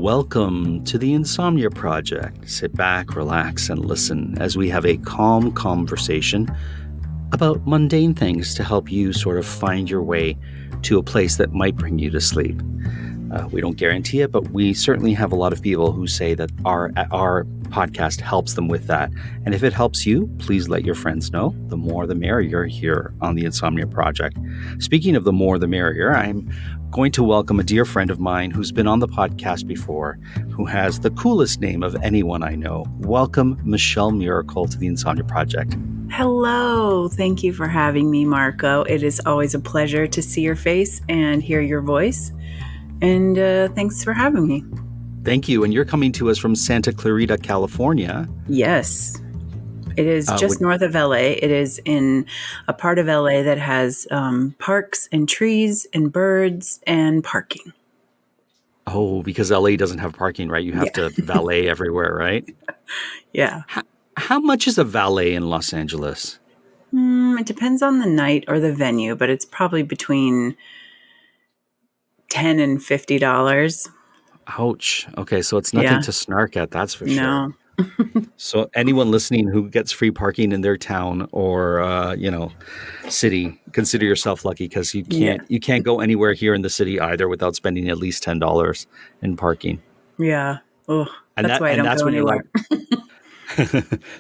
Welcome to the Insomnia Project. Sit back, relax, and listen as we have a calm conversation about mundane things to help you sort of find your way to a place that might bring you to sleep. We don't guarantee it, but we certainly have a lot of people who say that our podcast helps them with that. And if it helps you, please let your friends know. The more the merrier here on the Insomnia Project. Speaking of the more the merrier, I'm going to welcome a dear friend of mine who's been on the podcast before, who has the coolest name of anyone I know. Welcome, Michelle Miracle, to the Insomnia Project. Hello. Thank you for having me, Marco. It is always a pleasure to see your face and hear your voice. And thanks for having me. Thank you. And you're coming to us from Santa Clarita, California. Yes. It is just north of LA. It is in a part of LA that has parks and trees and birds and parking. Oh, because LA doesn't have parking, right? You have to valet everywhere, right? Yeah. How much is a valet in Los Angeles? It depends on the night or the venue, but it's probably between $10 and $50. Ouch. Okay, so it's nothing to snark at, that's for sure. No. So anyone listening who gets free parking in their town or city, consider yourself lucky, because you can't go anywhere here in the city either without spending at least $10 in parking. Yeah. Oh, that's why I don't go anywhere.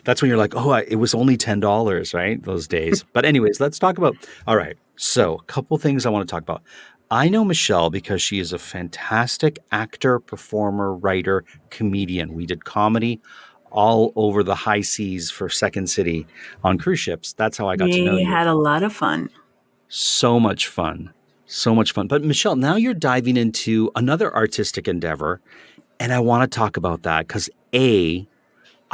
That's when you're like, it was only $10, right? Those days. But anyways, let's talk about. All right. So a couple things I want to talk about. I know Michelle because she is a fantastic actor, performer, writer, comedian. We did comedy all over the high seas for Second City on cruise ships. That's how I got to know you. We had a lot of fun. So much fun. So much fun. But Michelle, now you're diving into another artistic endeavor. And I want to talk about that because I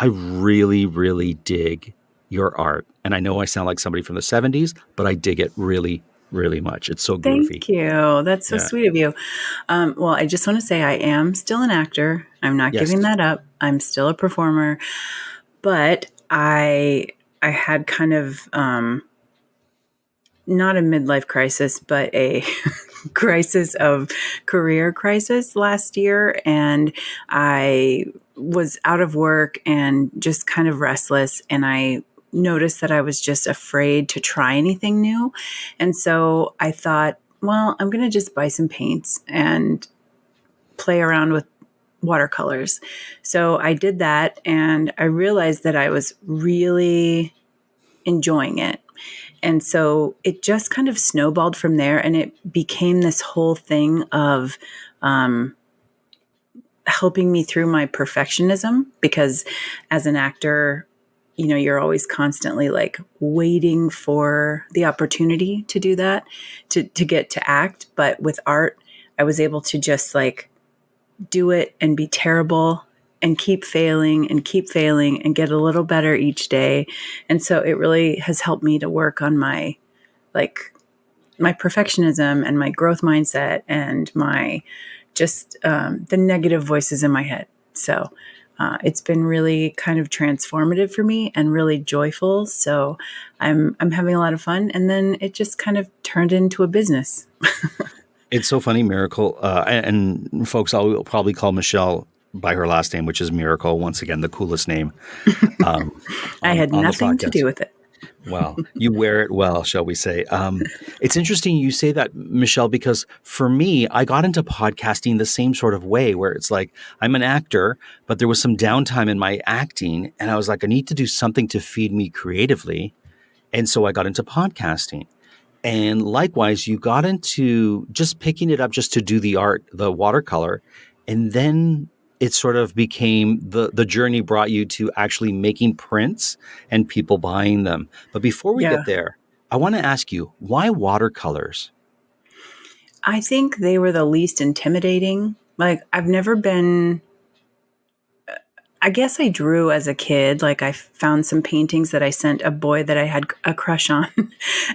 really, really dig your art. And I know I sound like somebody from the 70s, but I dig it really, really much. It's so groovy. Thank you. That's so sweet of you. Well, I just want to say I am still an actor. I'm not giving that up. I'm still a performer. But I had kind of not a midlife crisis, but a career crisis last year. And I was out of work and just kind of restless. And I noticed that I was just afraid to try anything new. And so I thought, well, I'm going to just buy some paints and play around with watercolors. So I did that, and I realized that I was really enjoying it. And so it just kind of snowballed from there, and it became this whole thing of helping me through my perfectionism, because as an actor, you're always constantly like waiting for the opportunity to do that, to get to act. But with art, I was able to just like do it and be terrible and keep failing and get a little better each day. And so it really has helped me to work on my perfectionism and my growth mindset and my just the negative voices in my head. So it's been really kind of transformative for me and really joyful. So I'm having a lot of fun. And then it just kind of turned into a business. It's so funny, Miracle. And folks, I'll probably call Michelle by her last name, which is Miracle. Once again, the coolest name. I had nothing to do with it. Well, you wear it well, shall we say. It's interesting you say that, Michelle, because for me, I got into podcasting the same sort of way, where it's like I'm an actor, but there was some downtime in my acting. And I was like, I need to do something to feed me creatively. And so I got into podcasting. And likewise, you got into just picking it up just to do the art, the watercolor. And then it sort of became the journey brought you to actually making prints and people buying them. But before we get there, I want to ask you, why watercolors? I think they were the least intimidating. Like, I've never been, I guess I drew as a kid. Like, I found some paintings that I sent a boy that I had a crush on.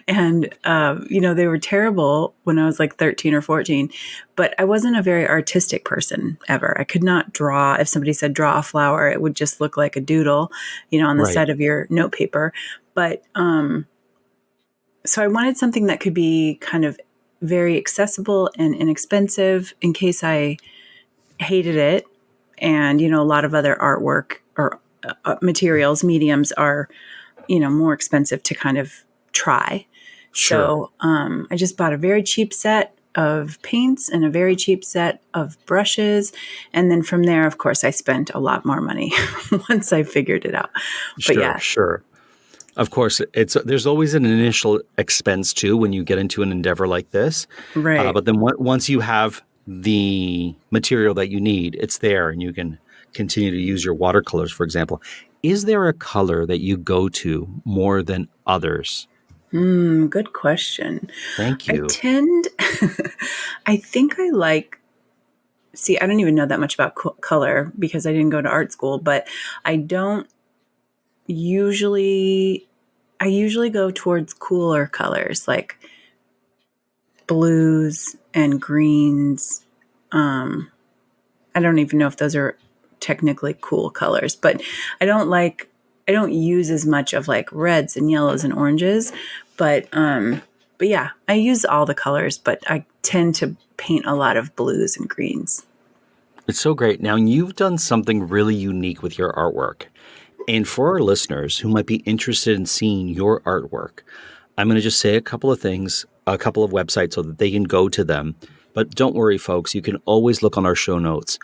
And, they were terrible when I was like 13 or 14. But I wasn't a very artistic person ever. I could not draw. If somebody said draw a flower, it would just look like a doodle, on the side of your notepaper. But so I wanted something that could be kind of very accessible and inexpensive in case I hated it. And, a lot of other artwork or materials, mediums are, more expensive to kind of try. Sure. So I just bought a very cheap set of paints and a very cheap set of brushes. And then from there, of course, I spent a lot more money once I figured it out. But Sure. yeah, Sure. Of course, there's always an initial expense too when you get into an endeavor like this. right. But then once you have the material that you need, it's there, and you can continue to use your watercolors, for example. Is there a color that you go to more than others? Good question. Thank I you. tend, I think I like, see, I don't even know that much about color because I didn't go to art school, but I don't usually, I usually go towards cooler colors like blues and greens. I don't even know if those are technically cool colors, but I don't like, I don't use as much of like reds and yellows and oranges, but yeah, I use all the colors, but I tend to paint a lot of blues and greens. It's so great. Now, you've done something really unique with your artwork. And for our listeners who might be interested in seeing your artwork, I'm going to just say a couple of things, a couple of websites so that they can go to them. But don't worry, folks, you can always look on our show notes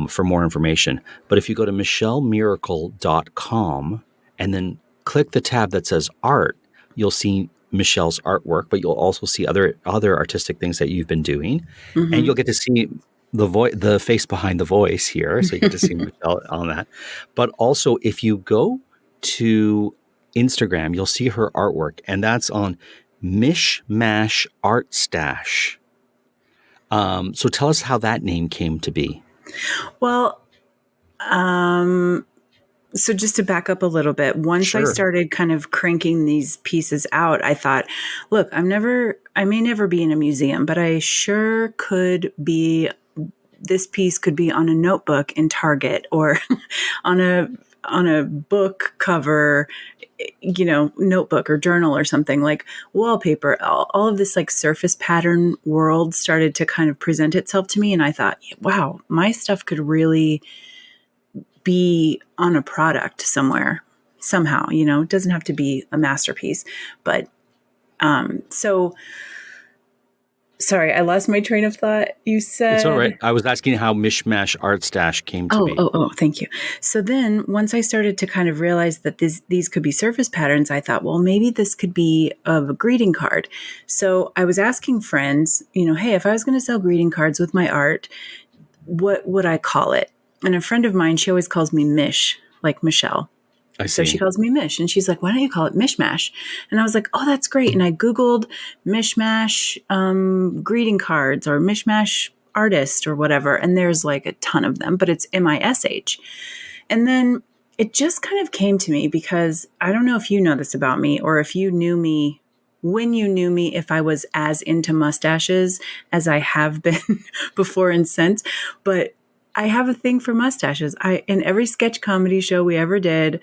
for more information. But if you go to michellemiracle.com and then click the tab that says art, you'll see Michelle's artwork, but you'll also see other artistic things that you've been doing. And Mm-hmm. you'll get to see the face behind the voice here. So you get to see Michelle on that. But also, if you go to Instagram, you'll see her artwork, and that's on Mishmashartstache. So tell us how that name came to be. Well, um, so just to back up a little bit, once I Sure. started kind of cranking these pieces out, I thought, look, I may never be in a museum, but I sure could be, this piece could be on a notebook in Target or on a book cover, notebook or journal or something, like wallpaper. All of this like surface pattern world started to kind of present itself to me. And I thought, wow, my stuff could really be on a product somewhere, somehow. It doesn't have to be a masterpiece. But so sorry, I lost my train of thought. You It's all right. said, I was asking how Mishmash Art Stash came to be. oh, thank you. So then once I started to kind of realize that these could be surface patterns, I thought, well, maybe this could be of a greeting card. So I was asking friends, hey, if I was going to sell greeting cards with my art, what would I call it? And a friend of mine, she always calls me Mish, like Michelle. I So she see. calls me Mish, and she's like, why don't you call it Mishmash? And I was like, oh, that's great. And I Googled Mishmash greeting cards or Mishmash artist or whatever. And there's like a ton of them, but it's MISH. And then it just kind of came to me because I don't know if you know this about me or if you knew me when you knew me, if I was as into mustaches as I have been before and since, but I have a thing for mustaches. In every sketch comedy show we ever did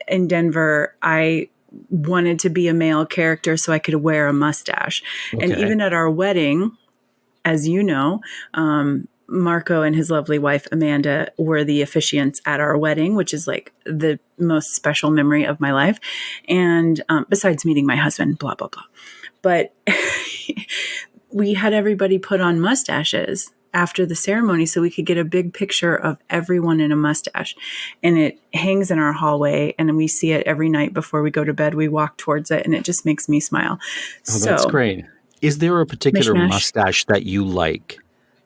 in Denver, I wanted to be a male character so I could wear a mustache. And Okay. even at our wedding, as you know, Marco and his lovely wife, Amanda, were the officiants at our wedding, which is like the most special memory of my life. And besides meeting my husband, blah, blah, blah. But we had everybody put on mustaches after the ceremony so we could get a big picture of everyone in a mustache. And it hangs in our hallway and we see it every night before we go to bed. We walk towards it and it just makes me smile. Oh, that's So, great. Is there a particular mishmash. mustache that you like?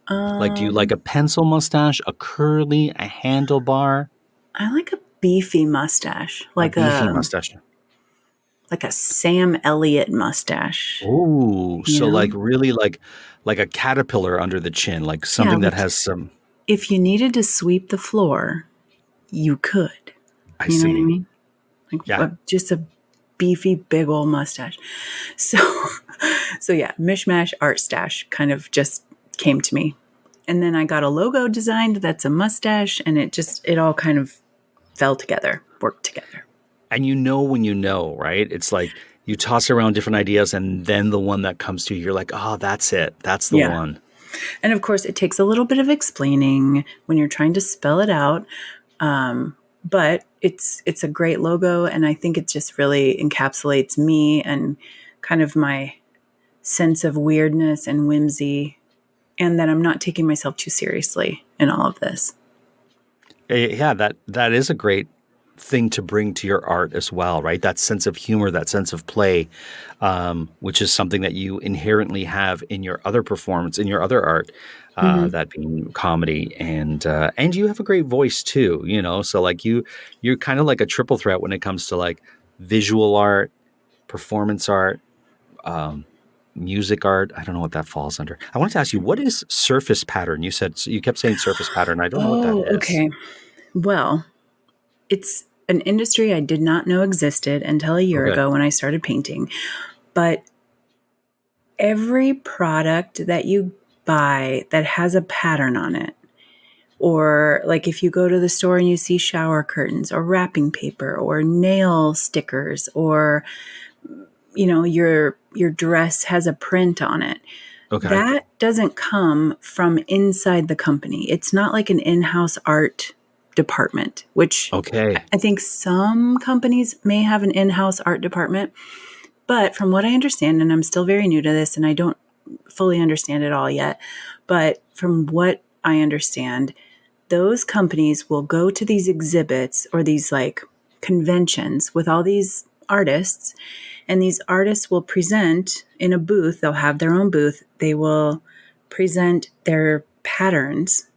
Like, do you like Um, a pencil mustache, a curly, a handlebar, I like a beefy mustache, a beefy mustache? like a Sam Elliott mustache, Oh, you so like know? really like a caterpillar under the chin, like Yeah, something that like has some. if you needed to sweep the floor, you could. I You know what I see. mean? Like Yeah. just a beefy big old mustache. So so yeah, mishmash art stash kind of just came to me. And then I got a logo designed that's a mustache and it all kind of fell together, worked together. And you know when you know, right? It's like you toss around different ideas, and then the one that comes to you, you're like, oh, that's it. That's the Yeah. one. And of course, it takes a little bit of explaining when you're trying to spell it out. But it's a great logo, and I think it just really encapsulates me and kind of my sense of weirdness and whimsy, and that I'm not taking myself too seriously in all of this. Yeah, that is a great thing to bring to your art as well, right? That sense of humor, that sense of play, which is something that you inherently have in your other performance, in your other art, Mm-hmm. that being comedy, and you have a great voice too, you know. So like you're kind of like a triple threat when it comes to like visual art, performance art, um, music art. I don't know what that falls under. I wanted to ask you, what is surface pattern? You kept saying surface pattern. I don't know what that Oh, is. okay. Well, it's an industry I did not know existed until a year Okay. ago when I started painting. But every product that you buy that has a pattern on it, or like if you go to the store and you see shower curtains or wrapping paper or nail stickers, or your dress has a print on it, Okay. that doesn't come from inside the company. It's not like an in-house art department, which Okay. I think some companies may have an in-house art department. But from what I understand, and I'm still very new to this and I don't fully understand it all yet, but from what I understand, those companies will go to these exhibits or these like conventions with all these artists, and these artists will present in a booth. They'll have their own booth. They will present their patterns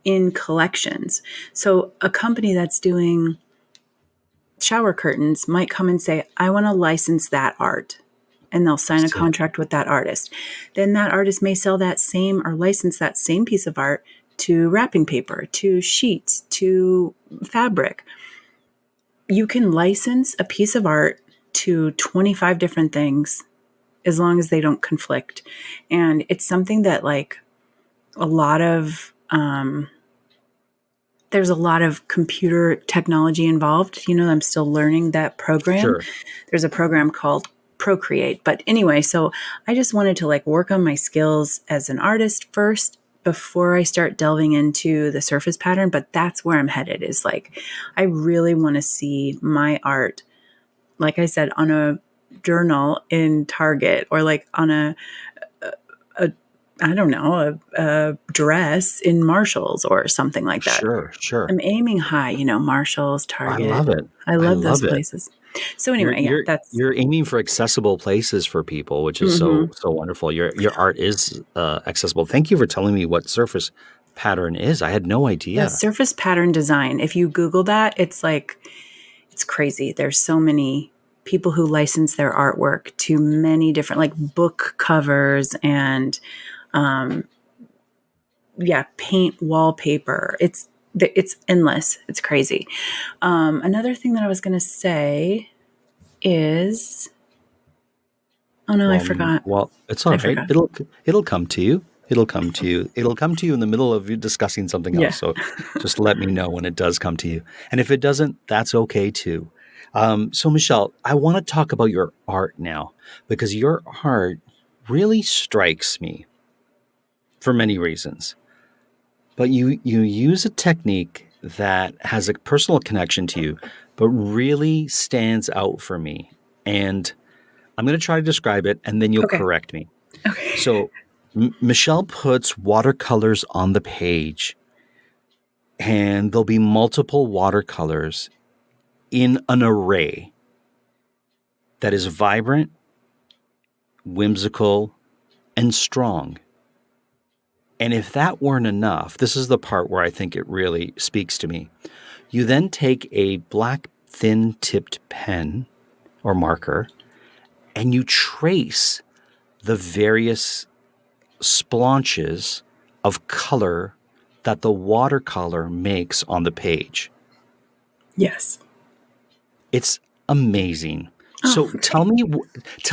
in collections. So a company that's doing shower curtains might come and say, I want to license that art. And they'll I sign a see. contract with that artist. Then that artist may sell that same or license that same piece of art to wrapping paper, to sheets, to fabric. You can license a piece of art to 25 different things as long as they don't conflict. And it's something that, like, a lot of, there's a lot of computer technology involved. I'm still learning that program. Sure. There's a program called Procreate. But anyway, so I just wanted to like work on my skills as an artist first before I start delving into the surface pattern. But that's where I'm headed, is like, I really want to see my art, like I said, on a journal in Target, or like on a I don't know, a dress in Marshalls or something like that. Sure. Sure. I'm aiming high, Marshalls, I Target. love it. I I love those love it. places. So You're anyway, yeah, you're that's. you're aiming for accessible places for people, which is so Mhm. so wonderful. Your art is accessible. Thank you for telling me what surface pattern is. I had no Yeah, idea. surface pattern design. If you Google that, it's crazy. There's so many people who license their artwork to many different, like, book covers and um, yeah, paint wallpaper. It's endless. It's crazy. Another thing that I was going to say is, oh no, I forgot. It's all I right. forgot. It'll come to you. It'll come to you. It'll come to you in the middle of you discussing something else. Yeah. So just let me know when it does come to you. And if it doesn't, that's okay too. So Michelle, I want to talk about your art now, because your art really strikes me for many reasons. But you use a technique that has a personal connection to you, but really stands out for me. And I'm going to try to describe it, and then you'll Okay. correct me. Okay. So, Michelle puts watercolors on the page, and there'll be multiple watercolors in an array that is vibrant, whimsical, and strong. And if that weren't enough, this is the part where I think it really speaks to me. You then take a black, thin tipped pen or marker, and you trace the various splotches of color that the watercolor makes on the page. Yes. It's amazing. Oh, So tell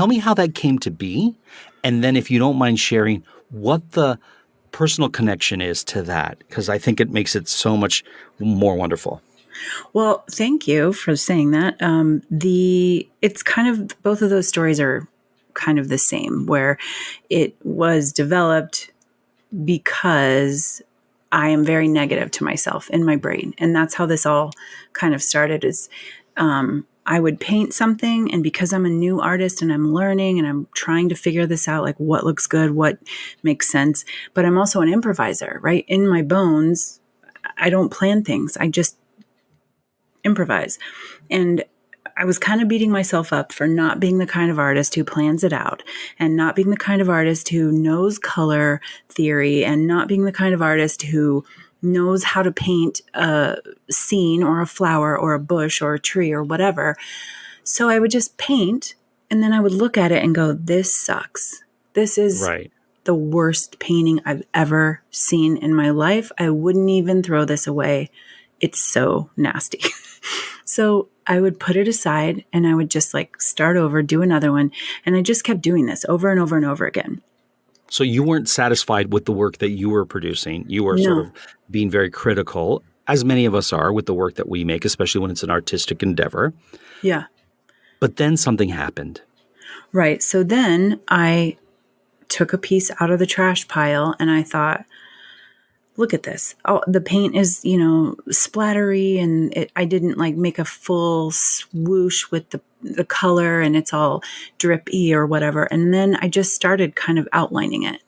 me how that came to be, and then if you don't mind sharing what the personal connection is to that, because I think it makes it so much more wonderful. well, thank you for saying that. It's kind of, both of those stories are kind of the same, where it was developed because I am very negative to myself in my brain. And that's how this all kind of started is I would paint something, and because I'm a new artist and I'm learning and I'm trying to figure this out, like what looks good, what makes sense, but I'm also an improviser, right? In my bones, I don't plan things. I just improvise. And I was kind of beating myself up for not being the kind of artist who plans it out, and not being the kind of artist who knows color theory, and not being the kind of artist who knows how to paint a scene or a flower or a bush or a tree or whatever. So I would just paint, and then I would look at it and go, this sucks. This is Right. the worst painting I've ever seen in my life. I wouldn't even throw this away. It's so nasty. So I would put it aside, and I would just like start over, do another one. And I just kept doing this over and over and over again. So you weren't satisfied with the work that you were producing. You were sort No. of being very critical, as many of us are with the work that we make, especially when it's an artistic endeavor. Yeah. But then something happened. Right. So then I took a piece out of the trash pile, and I thought, look at this. Oh, the paint is, splattery, and I didn't like make a full swoosh with the color, and it's all drippy or whatever. And then I just started kind of outlining it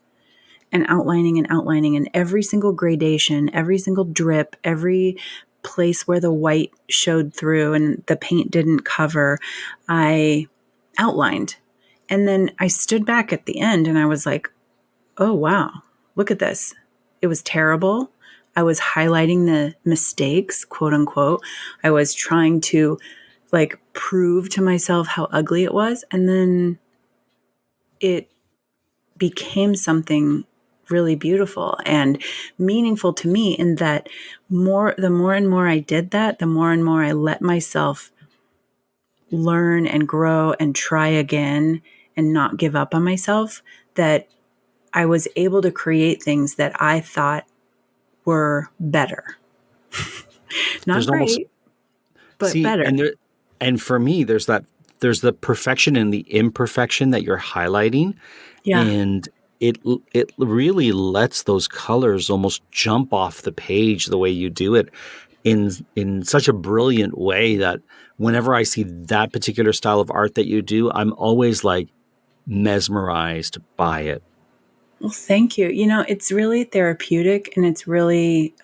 and outlining and outlining, and every single gradation, every single drip, every place where the white showed through and the paint didn't cover, I outlined. And then I stood back at the end and I was like, oh, wow, look at this. It was terrible. I was highlighting the mistakes, quote unquote. I was trying to like prove to myself how ugly it was. And then it became something really beautiful and meaningful to me, in that the more and more I did that, the more and more I let myself learn and grow and try again and not give up on myself, that I was able to create things that I thought were better. Not There's almost great, but better. and for me, there's the perfection and the imperfection that you're highlighting, Yeah. and it really lets those colors almost jump off the page the way you do it in such a brilliant way that whenever I see that particular style of art that you do, I'm always like mesmerized by it. Well, thank you. It's really therapeutic, and it's really,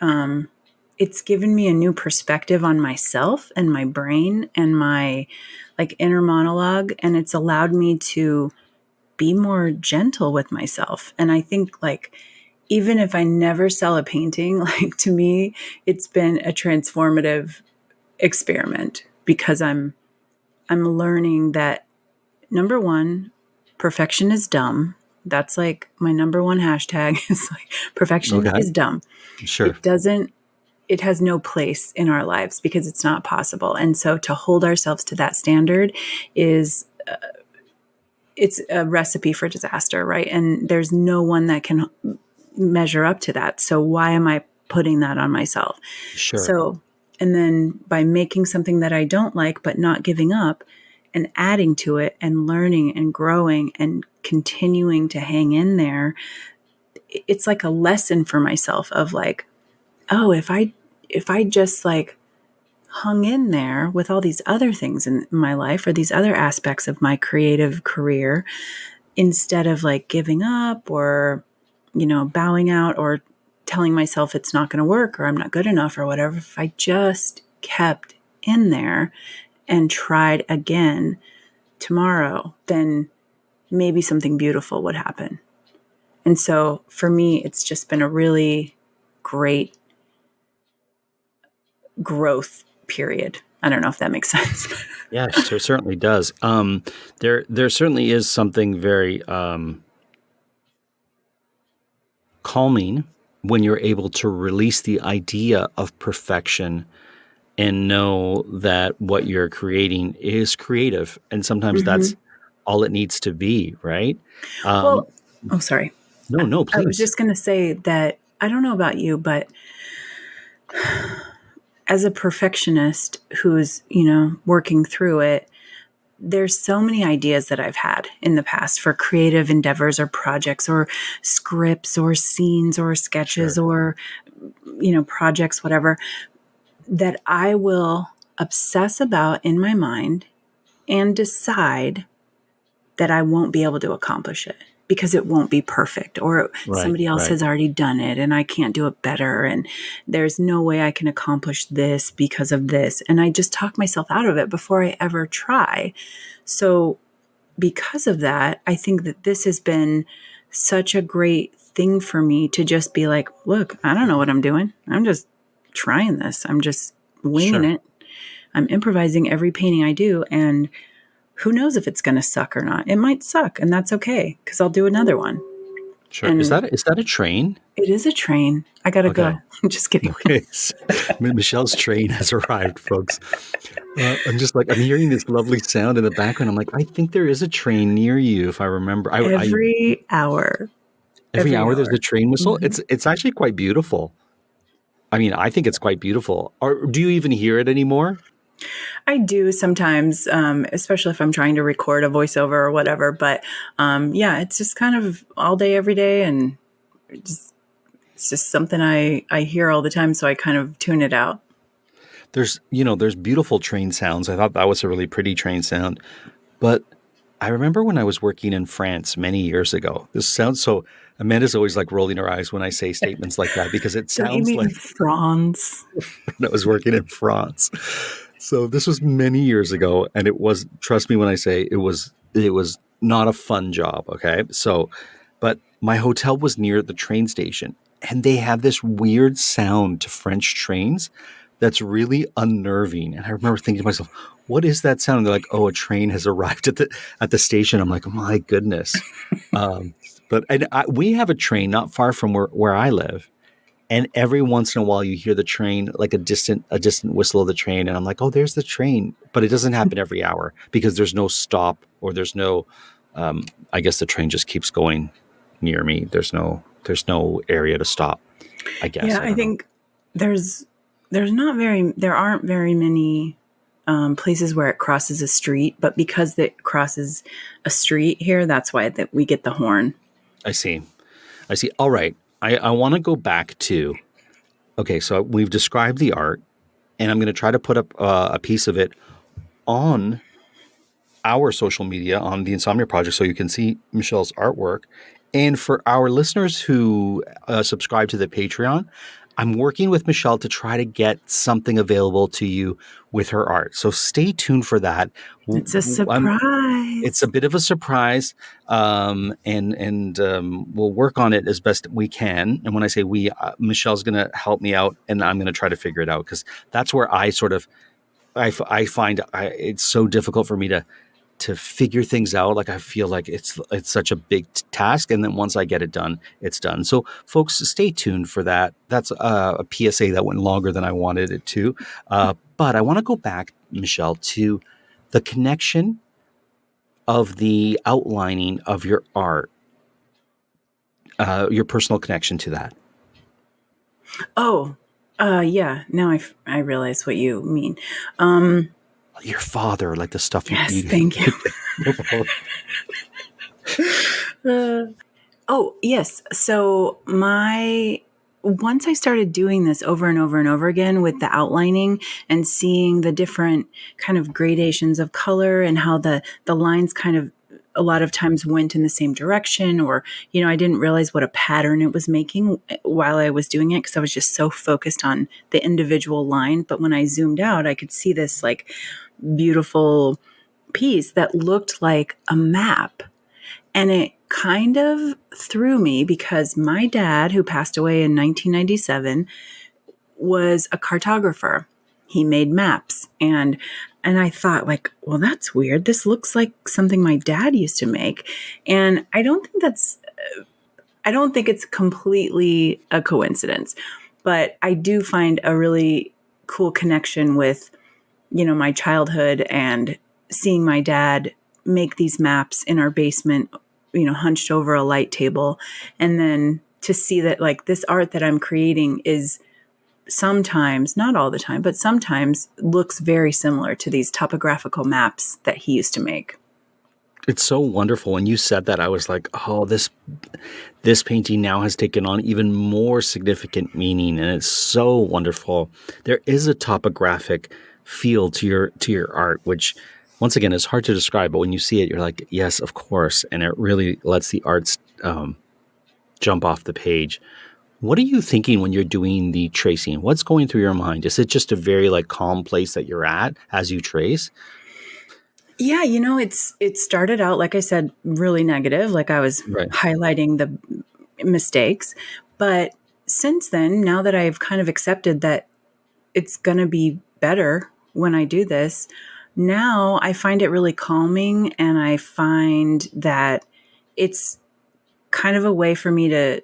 it's given me a new perspective on myself and my brain and my like inner monologue. And it's allowed me to be more gentle with myself. And I think like, even if I never sell a painting, like to me, it's been a transformative experiment, because I'm learning that, number one, perfection is dumb. That's like my number one hashtag is like, perfection Okay, is dumb. sure. It has no place in our lives because it's not possible. And so to hold ourselves to that standard is, it's a recipe for disaster, right? And there's no one that can measure up to that. So why am I putting that on myself? Sure. So, and then by making something that I don't like, but not giving up and adding to it and learning and growing and continuing to hang in there, it's like a lesson for myself of like, oh, if I just like hung in there with all these other things in my life or these other aspects of my creative career, instead of like giving up or, bowing out or telling myself it's not going to work or I'm not good enough or whatever, if I just kept in there and tried again tomorrow, then maybe something beautiful would happen. And so for me, it's just been a really great growth period. I don't know if that makes sense. Yes, it certainly does. There certainly is something very calming when you're able to release the idea of perfection and know that what you're creating is creative, and sometimes that's all it needs to be, right? Um, Well, oh, sorry. no, I was please. just going to say that I don't know about you, but as a perfectionist who's, working through it, there's so many ideas that I've had in the past for creative endeavors or projects or scripts or scenes or sketches or, projects, whatever, that I will obsess about in my mind and decide that I won't be able to accomplish it because it won't be perfect, or somebody else has already done it and I can't do it better. And there's no way I can accomplish this because of this. And I just talk myself out of it before I ever try. So because of that, I think that this has been such a great thing for me to just be like, look, I don't know what I'm doing. I'm just trying this. I'm just winging it. I'm improvising every painting I do. And who knows if it's going to suck or not? It might suck, and that's okay because I'll do another one. Sure. And is that a train? It is a train. I got to go. I'm just kidding. Okay. Michelle's train has arrived, folks. I'm hearing this lovely sound in the background. I'm like, I think there is a train near you, if I remember. Every hour. Every hour there's a train whistle. Mm-hmm. It's actually quite beautiful. I mean, I think it's quite beautiful. Or do you even hear it anymore? I do sometimes, especially if I'm trying to record a voiceover or whatever. But it's just kind of all day, every day. And it's just something I hear all the time. So I kind of tune it out. There's beautiful train sounds. I thought that was a really pretty train sound. But I remember when I was working in France many years ago, this sounds so, Amanda's always like rolling her eyes when I say statements like that because it sounds like France. When I was working in France. So this was many years ago, and it was, trust me when I say it was not a fun job. Okay. So, but my hotel was near the train station, and they have this weird sound to French trains that's really unnerving. And I remember thinking to myself, what is that sound? And they're like, oh, a train has arrived at the station. I'm like, oh my goodness. We have a train not far from where I live. And every once in a while you hear the train, like a distant whistle of the train. And I'm like, oh, there's the train. But it doesn't happen every hour because there's no stop, or there's no, I guess the train just keeps going near me. There's no area to stop, I guess. Yeah, I think there aren't very many places where it crosses a street, but because it crosses a street here, that's why that we get the horn. I see. All right. I want to go back to, okay, so we've described the art, and I'm going to try to put up a piece of it on our social media on the Insomnia Project so you can see Michelle's artwork. And for our listeners who subscribe to the Patreon, I'm working with Michelle to try to get something available to you with her art. So stay tuned for that. It's a surprise. It's a bit of a surprise, and we'll work on it as best we can. And when I say we, Michelle's going to help me out, and I'm going to try to figure it out because that's where I find it's so difficult for me to figure things out. Like I feel like it's such a big task. And then once I get it done, it's done. So folks, stay tuned for that. That's a PSA that went longer than I wanted it to. But I want to go back, Michelle, to the connection of the outlining of your art, your personal connection to that. Oh, yeah. Now I realize what you mean. Your father, like the stuff you Yes, thank you. Oh, yes. So once I started doing this over and over and over again with the outlining and seeing the different kind of gradations of color and how the lines kind of a lot of times went in the same direction, or, I didn't realize what a pattern it was making while I was doing it because I was just so focused on the individual line. But when I zoomed out, I could see this like beautiful piece that looked like a map. And it kind of threw me because my dad, who passed away in 1997, was a cartographer. He made maps. And I thought, like, well, that's weird. This looks like something my dad used to make. And I don't think it's completely a coincidence, but I do find a really cool connection with, my childhood and seeing my dad make these maps in our basement, hunched over a light table. And then to see that like this art that I'm creating is sometimes, not all the time, but sometimes looks very similar to these topographical maps that he used to make. It's so wonderful. When you said that, I was like, oh, this painting now has taken on even more significant meaning, and it's so wonderful. There is a topographic feel to your art, which once again is hard to describe, but when you see it, you're like, yes, of course, and it really lets the arts jump off the page. What are you thinking when you're doing the tracing? What's going through your mind? Is it just a very like calm place that you're at as you trace? Yeah, it started out, like I said, really negative, like I was Right. highlighting the mistakes. But since then, now that I've kind of accepted that it's going to be better when I do this, now I find it really calming, and I find that it's kind of a way for me to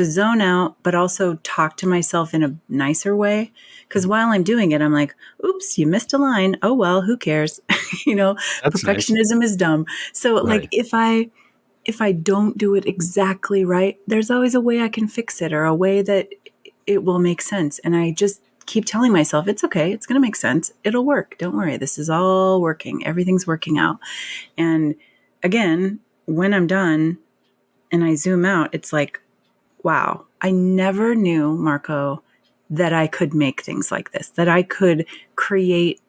zone out, but also talk to myself in a nicer way. Because while I'm doing it, I'm like, oops, you missed a line. Oh, well, who cares? That's nice. Perfectionism is dumb. So like Right. if I don't do it exactly right, there's always a way I can fix it, or a way that it will make sense. And I just keep telling myself, it's okay. It's going to make sense. It'll work. Don't worry. This is all working. Everything's working out. And again, when I'm done and I zoom out, it's like, wow, I never knew, Marco, that I could make things like this, that I could create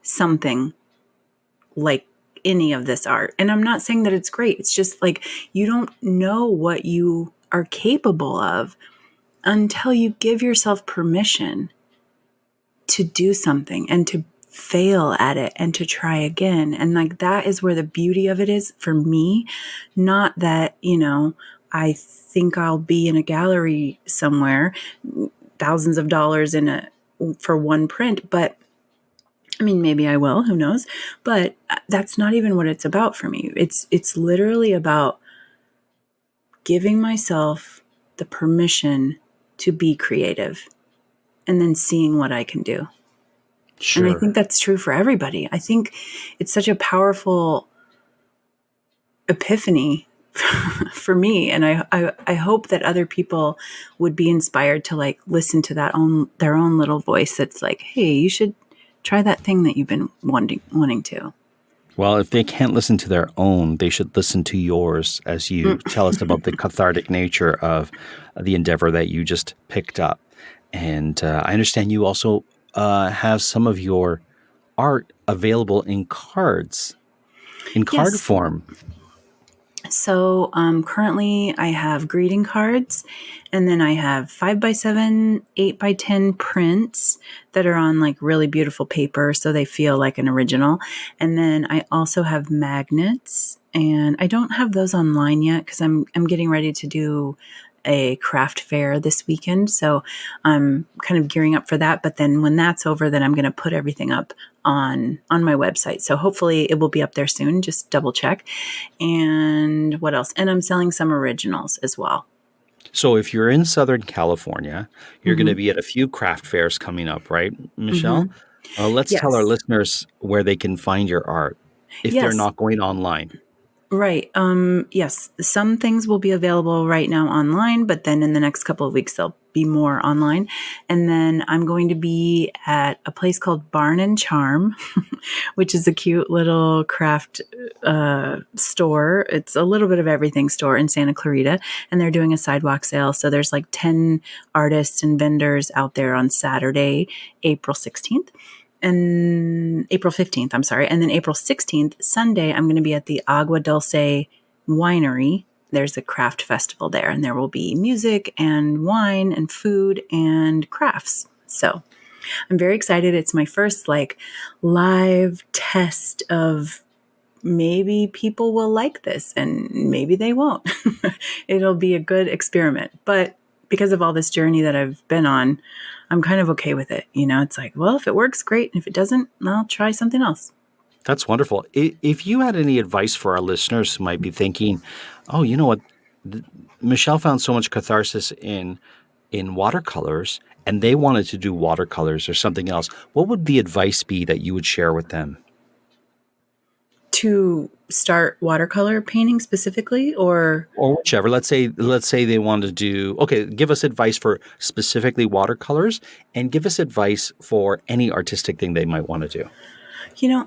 something like any of this art. And I'm not saying that it's great. It's just like you don't know what you are capable of until you give yourself permission to do something and to fail at it and to try again. And like that is where the beauty of it is for me. Not that, I think I'll be in a gallery somewhere, thousands of dollars for one print, but I mean, maybe I will, who knows? But that's not even what it's about for me. It's literally about giving myself the permission to be creative and then seeing what I can do. And I Sure. think that's true for everybody. I think it's such a powerful epiphany for me. And I hope that other people would be inspired to like listen to their own little voice that's like, hey, you should try that thing that you've been wanting to. Well, if they can't listen to their own, they should listen to yours as you tell us about the cathartic nature of the endeavor that you just picked up. And I understand you also have some of your art available in card Yes. form. So currently I have greeting cards, and then I have 5x7, 8x10 prints that are on like really beautiful paper, so they feel like an original. And then I also have magnets, and I don't have those online yet because I'm getting ready to do a craft fair this weekend. So I'm kind of gearing up for that. But then when that's over, then I'm going to put everything up on my website. So hopefully it will be up there soon. Just double check. And what else? And I'm selling some originals as well. So if you're in Southern California, you're going to Mm-hmm. be at a few craft fairs coming up, right, Michelle? Mm-hmm. Let's tell our Yes. listeners where they can find your art if they're Yes. not going online. Right. Yes. Some things will be available right now online, but then in the next couple of weeks, there'll be more online. And then I'm going to be at a place called Barn and Charm, which is a cute little craft store. It's a little bit of everything store in Santa Clarita. And they're doing a sidewalk sale. So there's like 10 artists and vendors out there on Saturday, April 16th. And April 15th, I'm sorry. And then April 16th, Sunday, I'm going to be at the Agua Dulce Winery. There's a craft festival there, and there will be music and wine and food and crafts. So I'm very excited. It's my first like live test of maybe people will like this and maybe they won't. It'll be a good experiment. But because of all this journey that I've been on, I'm kind of okay with it. It's like, well, if it works, great. And if it doesn't, I'll try something else. That's wonderful. If you had any advice for our listeners who might be thinking, oh, you know what? Michelle found so much catharsis in watercolors, and they wanted to do watercolors or something else. What would the advice be that you would share with them? To start watercolor painting specifically, or whichever. Let's say they want to do, okay, give us advice for specifically watercolors, and give us advice for any artistic thing they might want to do.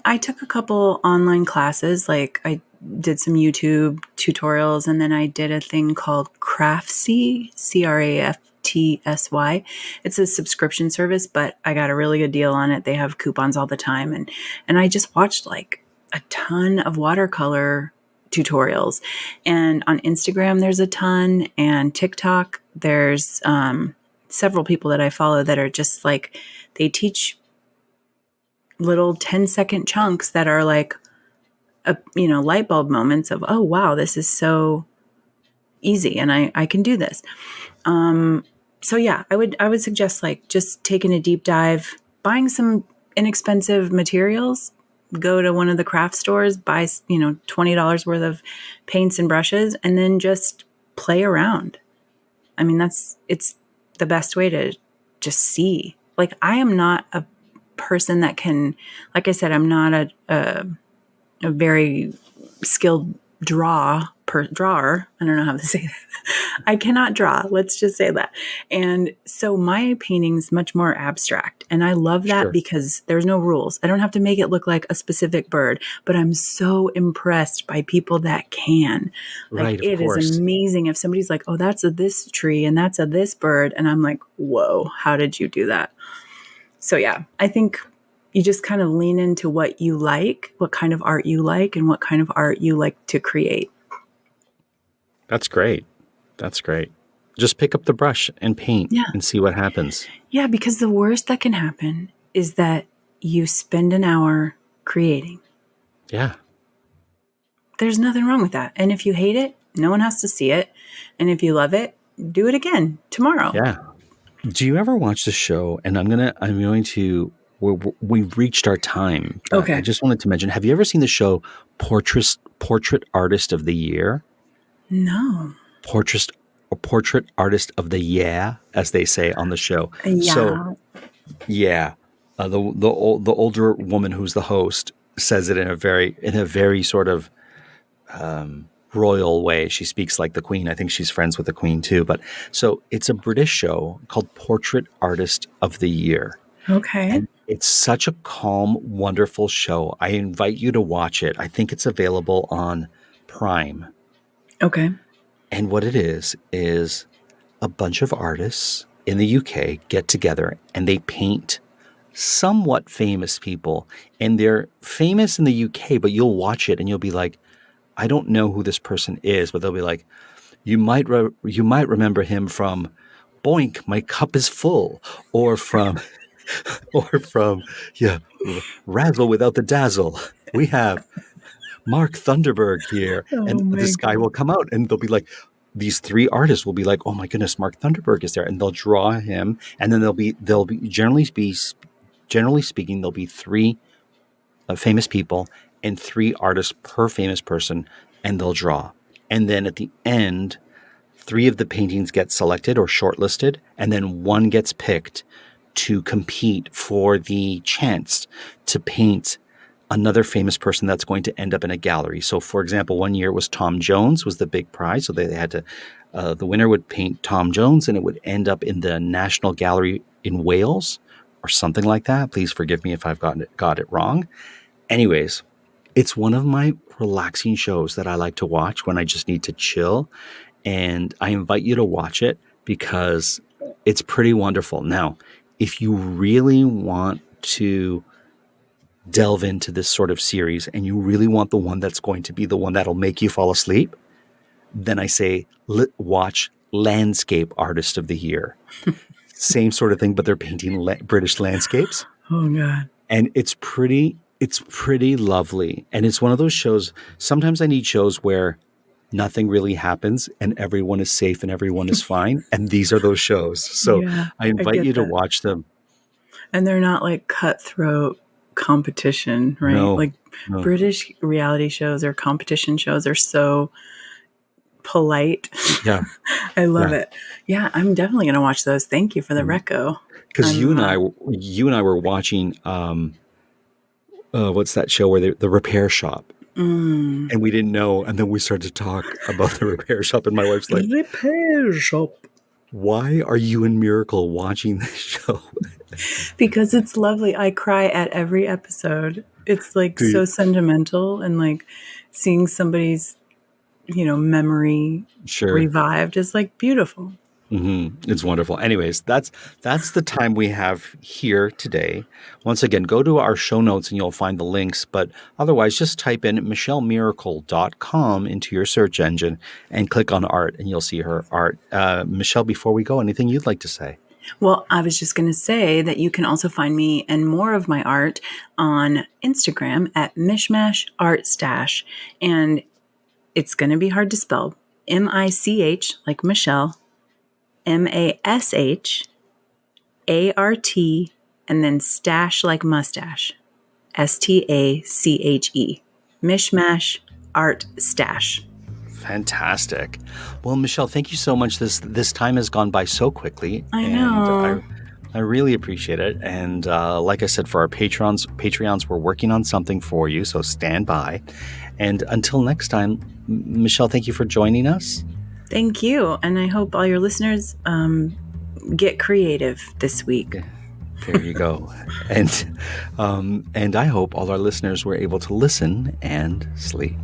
I took a couple online classes. Like I did some YouTube tutorials, and then I did a thing called Craftsy, Craftsy. It's a subscription service, but I got a really good deal on it. They have coupons all the time, and I just watched like a ton of watercolor tutorials. And on Instagram, there's a ton, and TikTok, there's several people that I follow that are just like, they teach little 10-second chunks that are like, light bulb moments of, oh, wow, this is so easy and I can do this. So yeah, I would suggest like just taking a deep dive, buying some inexpensive materials, go to one of the craft stores, buy, $20 worth of paints and brushes, and then just play around. I mean, it's the best way to just see. Like, I am not a person that can, like I said, I'm not a very skilled drawer. I don't know how to say that. I cannot draw. Let's just say that. And so my painting's much more abstract. And I love that Sure. because there's no rules. I don't have to make it look like a specific bird, but I'm so impressed by people that can. Like, Right, of it course. is amazing if somebody's like, oh, that's a this tree and that's a this bird. And I'm like, whoa, how did you do that? So yeah, I think you just kind of lean into what you like, what kind of art you like, and what kind of art you like to create. That's great. That's great. Just pick up the brush and paint and see what happens. Yeah, because the worst that can happen is that you spend an hour creating. Yeah. There's nothing wrong with that. And if you hate it, no one has to see it. And if you love it, do it again tomorrow. Yeah. Do you ever watch the show? And we've reached our time. Okay. I just wanted to mention, have you ever seen the show Portrait Artist of the Year? No. Portrait Artist of the Year, as they say on the show. Yeah. So, yeah, the older woman who's the host says it in a very sort of royal way. She speaks like the Queen. I think she's friends with the Queen too. But so it's a British show called Portrait Artist of the Year. Okay. And it's such a calm, wonderful show. I invite you to watch it. I think it's available on Prime. Okay. And what it is a bunch of artists in the UK get together and they paint somewhat famous people. And they're famous in the UK, but you'll watch it and you'll be like, I don't know who this person is, but they'll be like, you might remember him from Boink, My Cup is Full, or from Razzle Without the Dazzle. We have Mark Thunderberg here, and this guy will come out, and they'll be like, these three artists will be like, oh my goodness, Mark Thunderberg is there, and they'll draw him, and then they'll be generally speaking, there'll be three famous people and three artists per famous person, and they'll draw, and then at the end, three of the paintings get selected or shortlisted, and then one gets picked to compete for the chance to paint another famous person that's going to end up in a gallery. So, for example, one year was Tom Jones was the big prize. So they had to, the winner would paint Tom Jones and it would end up in the National Gallery in Wales or something like that. Please forgive me if I've got it wrong. Anyways, it's one of my relaxing shows that I like to watch when I just need to chill. And I invite you to watch it because it's pretty wonderful. Now, if you really want to delve into this sort of series and you really want the one that's going to be the one that'll make you fall asleep, then I say watch Landscape Artist of the Year. Same sort of thing, but they're painting British landscapes. Oh God. And it's pretty lovely. And it's one of those shows. Sometimes I need shows where nothing really happens and everyone is safe and everyone is fine. And these are those shows. So yeah, I invite you to watch them. And they're not like cutthroat competition, right? No. British reality shows or competition shows are so polite. Yeah. I love it. Yeah, I'm definitely going to watch those. Thank you for the reco. Because you and I were watching, what's that show where the repair shop? Mm. And we didn't know. And then we started to talk about the repair shop. And my wife's like, Repair shop. why are you and Miracle watching this show? Because it's lovely. I cry at every episode. It's like Do you? so sentimental, and like seeing somebody's, memory Sure. revived is like beautiful. It's wonderful. Anyways, that's the time we have here today. Once again, go to our show notes and you'll find the links. But otherwise, just type in michellemiracle.com into your search engine and click on art, and you'll see her art. Michelle, before we go, anything you'd like to say? Well, I was just going to say that you can also find me and more of my art on Instagram at Michmashartstache. And it's going to be hard to spell. Mich, like Michelle, Mashart, and then stash like mustache. Stache. Mishmash Art Stash. Fantastic. Well, Michelle, thank you so much. This time has gone by so quickly. I know. And I really appreciate it. And like I said, for our Patreons, we're working on something for you. So stand by. And until next time, Michelle, thank you for joining us. Thank you. And I hope all your listeners get creative this week. There you go. And I hope all our listeners were able to listen and sleep.